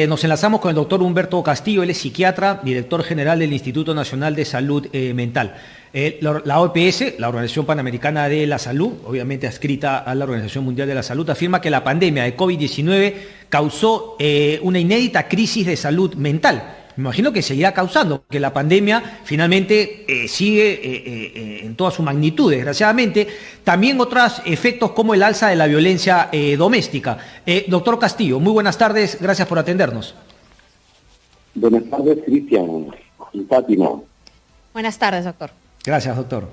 Nos enlazamos con el doctor Humberto Castillo, él es psiquiatra, director general del Instituto Nacional de Salud Mental. La OPS, la Organización Panamericana de la Salud, obviamente adscrita a la Organización Mundial de la Salud, afirma que la pandemia de COVID-19 causó una inédita crisis de salud mental. Me imagino que seguirá causando, porque la pandemia finalmente sigue en toda su magnitud, desgraciadamente. También otros efectos como el alza de la violencia doméstica. Doctor Castillo, muy buenas tardes, gracias por atendernos. Buenas tardes, Cristian y Fátima. Buenas tardes, doctor. Gracias, doctor.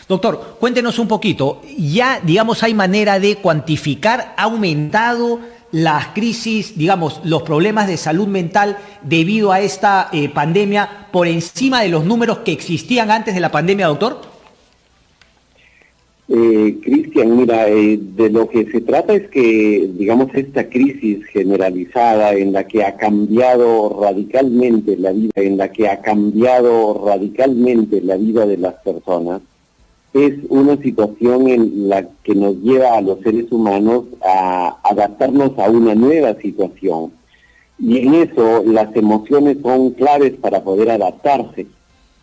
Doctor, cuéntenos un poquito, ya, digamos, hay manera de cuantificar, ¿ha aumentado las crisis, digamos, los problemas de salud mental debido a esta pandemia por encima de los números que existían antes de la pandemia, doctor? Cristian, mira, de lo que se trata es que, digamos, esta crisis generalizada en la que ha cambiado radicalmente la vida, de las personas, es una situación en la que nos lleva a los seres humanos a adaptarnos a una nueva situación. Y en eso las emociones son claves para poder adaptarse.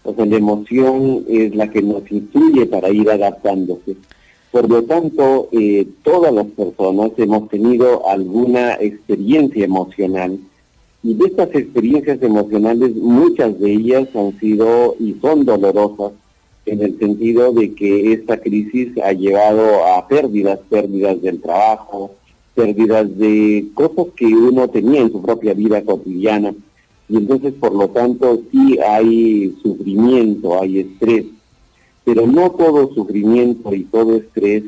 O sea, la emoción es la que nos influye para ir adaptándose. Por lo tanto, todas las personas hemos tenido alguna experiencia emocional. Y de estas experiencias emocionales, muchas de ellas han sido y son dolorosas, en el sentido de que esta crisis ha llevado a pérdidas del trabajo, pérdidas de cosas que uno tenía en su propia vida cotidiana, y entonces por lo tanto sí hay sufrimiento, hay estrés, pero no todo sufrimiento y todo estrés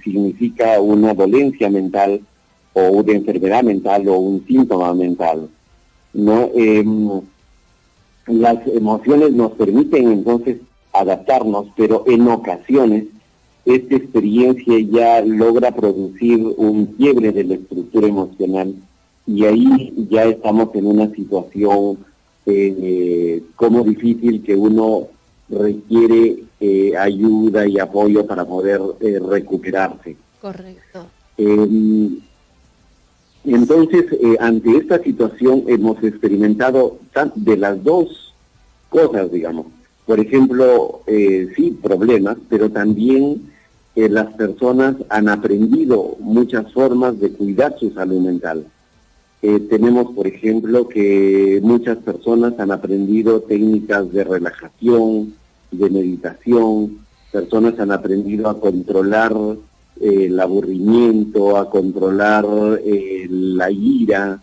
significa una dolencia mental o una enfermedad mental o un síntoma mental, ¿no? Las emociones nos permiten entonces adaptarnos, pero en ocasiones esta experiencia ya logra producir un quiebre de la estructura emocional y ahí ya estamos en una situación como difícil, que uno requiere ayuda y apoyo para poder recuperarse. Correcto. Entonces, ante esta situación hemos experimentado de las dos cosas, digamos. Por ejemplo, sí, problemas, pero también las personas han aprendido muchas formas de cuidar su salud mental. Tenemos, por ejemplo, que muchas personas han aprendido técnicas de relajación, de meditación, personas han aprendido a controlar el aburrimiento, a controlar la ira,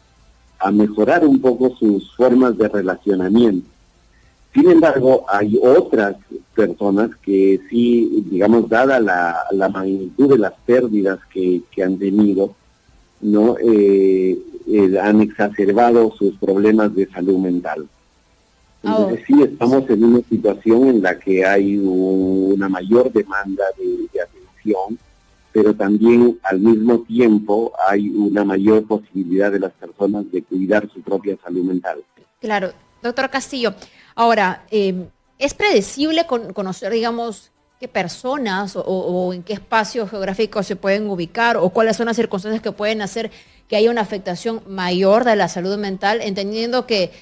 a mejorar un poco sus formas de relacionamiento. Sin embargo, hay otras personas que sí, digamos, dada la magnitud de las pérdidas que han tenido, ¿no? Han exacerbado sus problemas de salud mental. Entonces sí, estamos en una situación en la que hay una mayor demanda de atención, pero también al mismo tiempo hay una mayor posibilidad de las personas de cuidar su propia salud mental. Claro, doctor Castillo. Ahora, ¿es predecible conocer, digamos, qué personas o en qué espacios geográficos se pueden ubicar o cuáles son las circunstancias que pueden hacer que haya una afectación mayor de la salud mental, entendiendo que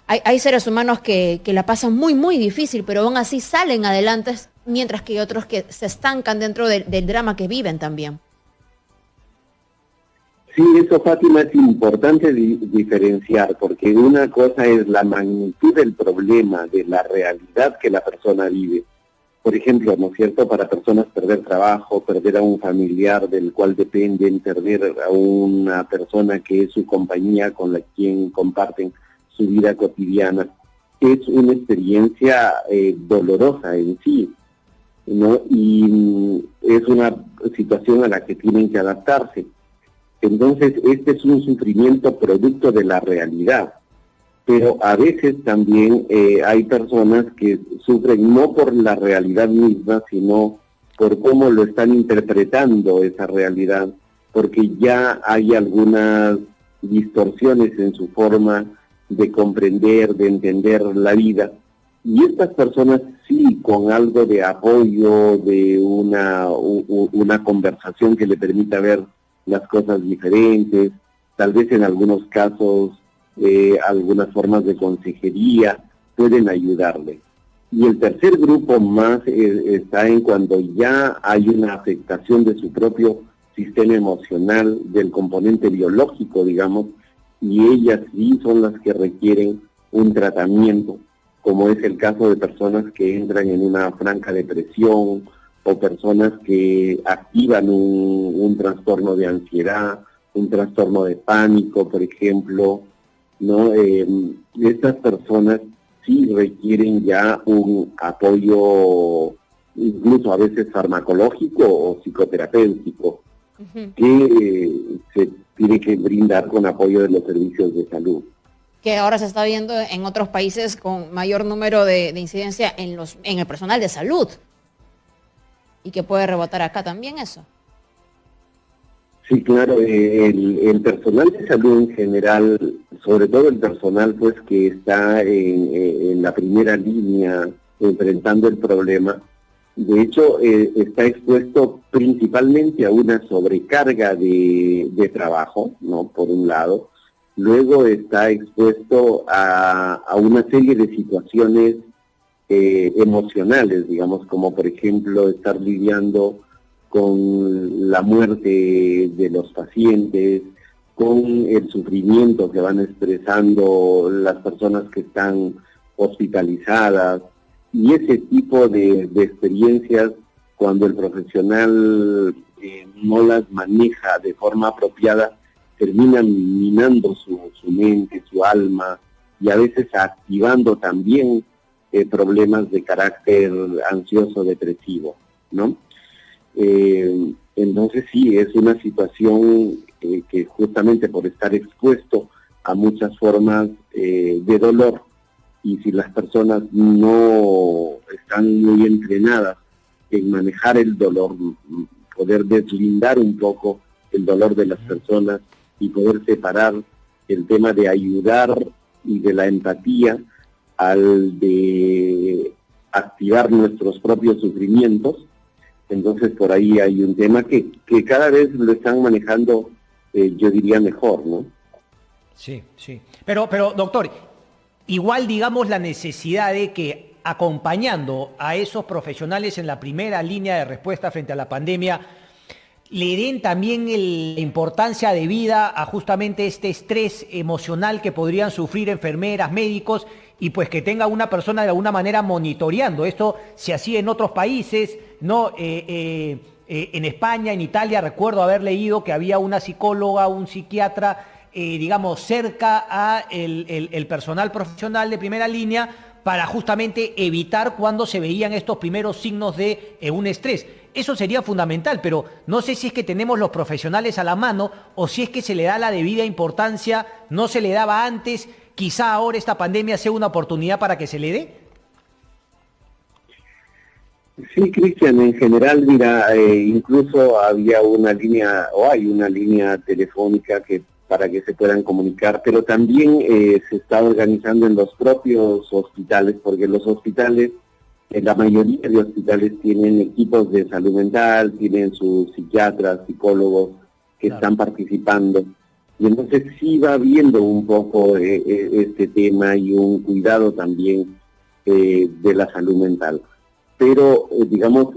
hay seres humanos que la pasan muy, muy difícil, pero aún así salen adelante, mientras que hay otros que se estancan dentro del drama que viven también? Sí, eso, Fátima, es importante diferenciar, porque una cosa es la magnitud del problema, de la realidad que la persona vive. Por ejemplo, ¿no es cierto?, para personas perder trabajo, perder a un familiar del cual dependen, perder a una persona que es su compañía, con la quien comparten su vida cotidiana, es una experiencia dolorosa en sí, ¿no? Y es una situación a la que tienen que adaptarse. Entonces, este es un sufrimiento producto de la realidad, pero a veces también hay personas que sufren no por la realidad misma, sino por cómo lo están interpretando esa realidad, porque ya hay algunas distorsiones en su forma de comprender, de entender la vida. Y estas personas sí, con algo de apoyo, de una conversación que le permita ver las cosas diferentes, tal vez en algunos casos algunas formas de consejería pueden ayudarle. Y el tercer grupo más está en cuando ya hay una afectación de su propio sistema emocional, del componente biológico, digamos, y ellas sí son las que requieren un tratamiento, como es el caso de personas que entran en una franca depresión o personas que activan un trastorno de ansiedad, un trastorno de pánico, por ejemplo, ¿no? Estas personas sí requieren ya un apoyo, incluso a veces farmacológico o psicoterapéutico, que se tiene que brindar con apoyo de los servicios de salud. Que ahora se está viendo en otros países con mayor número de incidencia en el personal de salud. Y que puede rebotar acá también eso. Sí, claro, el personal de salud en general, sobre todo el personal pues que está en la primera línea enfrentando el problema, de hecho está expuesto principalmente a una sobrecarga de trabajo, ¿no? Por un lado. Luego está expuesto a una serie de situaciones emocionales, digamos, como por ejemplo estar lidiando con la muerte de los pacientes, con el sufrimiento que van expresando las personas que están hospitalizadas, y ese tipo de experiencias, cuando el profesional no las maneja de forma apropiada, terminan minando su mente, su alma, y a veces activando también problemas de carácter ansioso depresivo, ¿no? Entonces sí, es una situación que justamente por estar expuesto a muchas formas de dolor, y si las personas no están muy entrenadas en manejar el dolor, poder deslindar un poco el dolor de las personas y poder separar el tema de ayudar y de la empatía al de activar nuestros propios sufrimientos. Entonces por ahí hay un tema que cada vez lo están manejando, yo diría, mejor, ¿no? Sí, sí. Pero doctor, igual digamos la necesidad de que acompañando a esos profesionales en la primera línea de respuesta frente a la pandemia, le den también la importancia de vida a justamente este estrés emocional que podrían sufrir enfermeras, médicos, y pues que tenga una persona de alguna manera monitoreando. Esto se hacía en otros países, ¿no? En España, en Italia, recuerdo haber leído que había una psicóloga, un psiquiatra, digamos, cerca a el personal profesional de primera línea para justamente evitar cuando se veían estos primeros signos de un estrés. Eso sería fundamental, pero no sé si es que tenemos los profesionales a la mano o si es que se le da la debida importancia, no se le daba antes, quizá ahora esta pandemia sea una oportunidad para que se le dé. Sí, Cristian, en general, mira, incluso había una línea, o hay una línea telefónica para que se puedan comunicar, pero también se está organizando en los propios hospitales, porque los hospitales, la mayoría de hospitales tienen equipos de salud mental, tienen sus psiquiatras, psicólogos que están participando, y entonces sí va viendo un poco este tema y un cuidado también de la salud mental. Pero, digamos,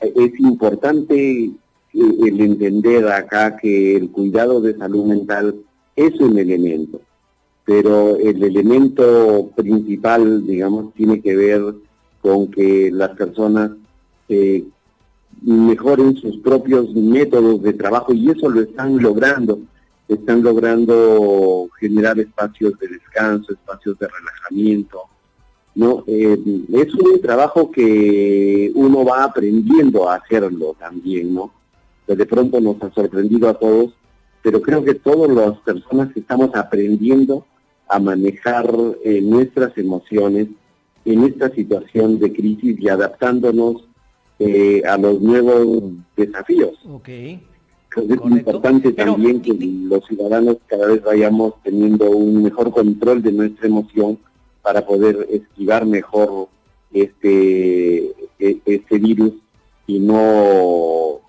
es importante el entender acá que el cuidado de salud mental es un elemento, pero el elemento principal, digamos, tiene que ver con que las personas mejoren sus propios métodos de trabajo, y eso lo están logrando generar espacios de descanso, espacios de relajamiento, ¿no? Es un trabajo que uno va aprendiendo a hacerlo también, ¿no? De pronto nos ha sorprendido a todos, pero creo que todas las personas estamos aprendiendo a manejar nuestras emociones en esta situación de crisis y adaptándonos a los nuevos desafíos. Okay. Creo que es importante también que los ciudadanos cada vez vayamos teniendo un mejor control de nuestra emoción para poder esquivar mejor este virus y no,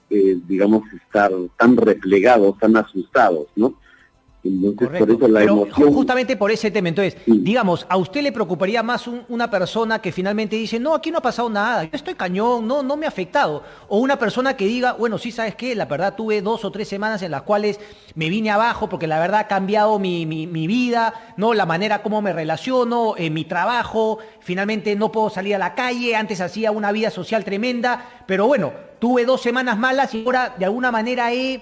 digamos, estar tan replegados, tan asustados, ¿no? Entonces, Correcto. por eso la Pero emoción... justamente por ese tema, entonces, Sí. digamos, ¿a usted le preocuparía más una persona que finalmente dice, no, aquí no ha pasado nada, yo estoy cañón, no me ha afectado? O una persona que diga, bueno, sí, ¿sabes qué? La verdad tuve 2 o 3 semanas en las cuales me vine abajo porque la verdad ha cambiado mi vida, ¿no? La manera como me relaciono, mi trabajo, finalmente no puedo salir a la calle, antes hacía una vida social tremenda, pero bueno, tuve 2 semanas malas y ahora de alguna manera he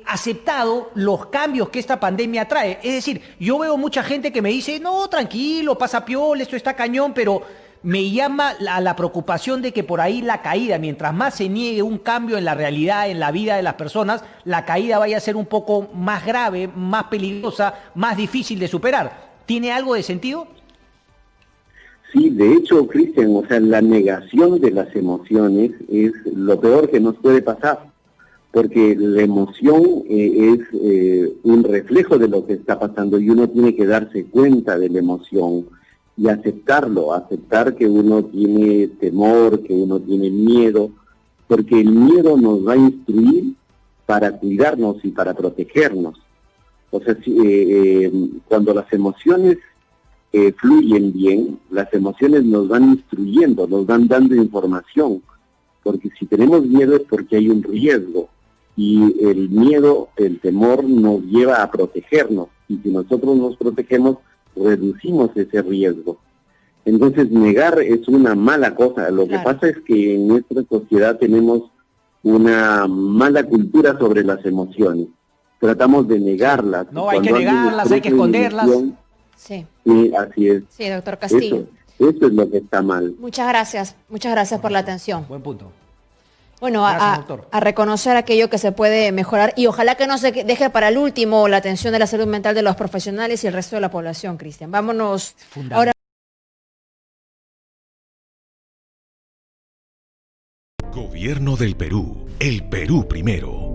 aceptado los cambios que esta pandemia trae. Es decir, yo veo mucha gente que me dice, no, tranquilo, pasa piola, esto está cañón, pero me llama la preocupación de que por ahí la caída, mientras más se niegue un cambio en la realidad, en la vida de las personas, la caída vaya a ser un poco más grave, más peligrosa, más difícil de superar. ¿Tiene algo de sentido? Sí, de hecho, Cristian, o sea, la negación de las emociones es lo peor que nos puede pasar, porque la emoción es un reflejo de lo que está pasando y uno tiene que darse cuenta de la emoción y aceptarlo, aceptar que uno tiene temor, que uno tiene miedo, porque el miedo nos va a instruir para cuidarnos y para protegernos. O sea, cuando las emociones fluyen bien, las emociones nos van instruyendo, nos van dando información, porque si tenemos miedo es porque hay un riesgo. Y el miedo, el temor nos lleva a protegernos, y si nosotros nos protegemos, reducimos ese riesgo. Entonces, negar es una mala cosa. Lo que pasa es que en nuestra sociedad tenemos una mala cultura sobre las emociones. Tratamos de negarlas. No, hay que negarlas, hay que esconderlas. Sí. Así es. Sí, doctor Castillo. Eso es lo que está mal. Muchas gracias por la atención. Buen punto. Bueno, Gracias, a reconocer aquello que se puede mejorar y ojalá que no se deje para el último la atención de la salud mental de los profesionales y el resto de la población, Cristian. Vámonos ahora. Gobierno del Perú, el Perú primero.